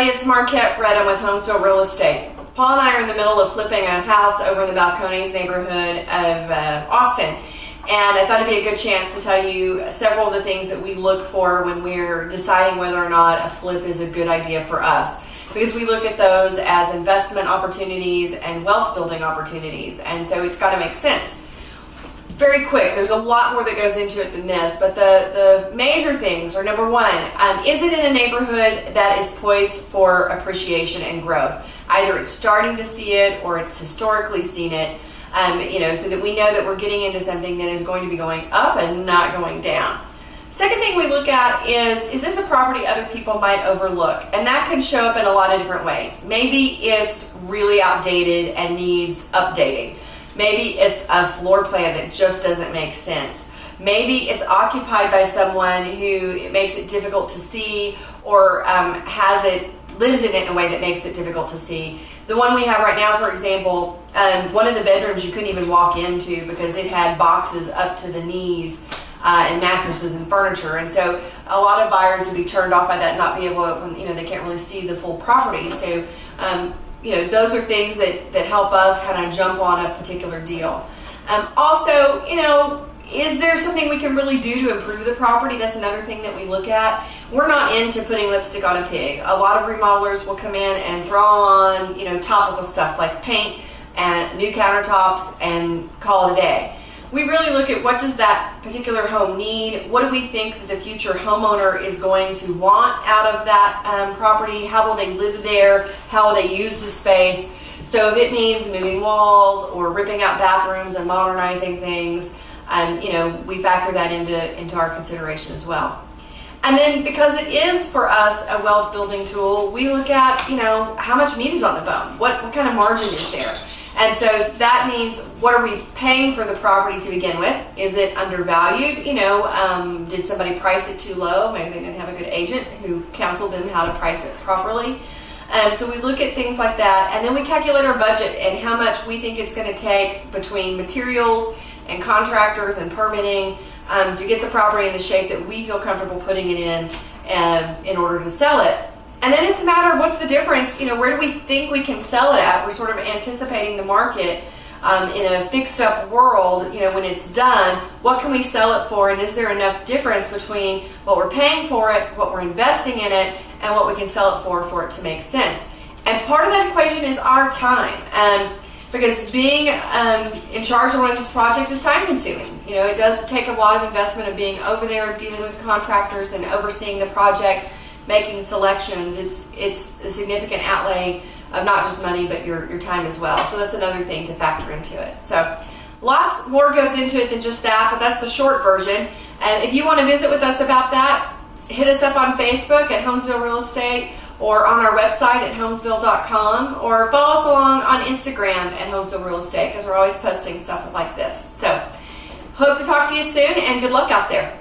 everybody, it's Marquette Redham with Homesville Real Estate. Paul and I are in the middle of flipping a house over in the Balcones neighborhood of Austin. And I thought it'd be a good chance to tell you several of the things that we look for when we're deciding whether or not a flip is a good idea for us. Because we look at those as investment opportunities and wealth building opportunities. And so it's got to make sense. Very quick, there's a lot more that goes into it than this, but the major things are, number one, is it in a neighborhood that is poised for appreciation and growth? Either it's starting to see it or it's historically seen it, so that we know that we're getting into something that is going to be going up and not going down. Second thing we look at is this a property other people might overlook? And that can show up in a lot of different ways. Maybe it's really outdated and needs updating. Maybe it's a floor plan that just doesn't make sense. Maybe it's occupied by someone who it makes it difficult to see or lives in it in a way that makes it difficult to see. The one we have right now, for example, one of the bedrooms you couldn't even walk into because it had boxes up to the knees and mattresses and furniture. And so a lot of buyers would be turned off by that and not be able to, they can't really see the full property. So, those are things that help us kind of jump on a particular deal. Also, is there something we can really do to improve the property? That's another thing that we look at. We're not into putting lipstick on a pig. A lot of remodelers will come in and throw on, topical stuff like paint and new countertops and call it a day. We really look at what does that particular home need, what do we think that the future homeowner is going to want out of that property, how will they live there, how will they use the space. So if it means moving walls or ripping out bathrooms and modernizing things, we factor that into our consideration as well. And then because it is for us a wealth building tool, we look at, how much meat is on the bone, what kind of margin is there. And so that means, what are we paying for the property to begin with? Is it undervalued? Did somebody price it too low? Maybe they didn't have a good agent who counseled them how to price it properly. So we look at things like that, and then we calculate our budget and how much we think it's going to take between materials and contractors and permitting to get the property in the shape that we feel comfortable putting it in order to sell it. And then it's a matter of what's the difference, where do we think we can sell it at? We're sort of anticipating the market in a fixed up world, when it's done, what can we sell it for? And is there enough difference between what we're paying for it, what we're investing in it, and what we can sell it for it to make sense? And part of that equation is our time. Because being in charge of one of these projects is time consuming. It does take a lot of investment of being over there, dealing with contractors and overseeing the project, making selections. It's a significant outlay of not just money, but your time as well. So that's another thing to factor into it. So lots more goes into it than just that, but that's the short version. And if you want to visit with us about that, hit us up on Facebook at Homesville Real Estate, or on our website at homesville.com, or follow us along on Instagram at Homesville Real Estate, because we're always posting stuff like this. So hope to talk to you soon, and good luck out there.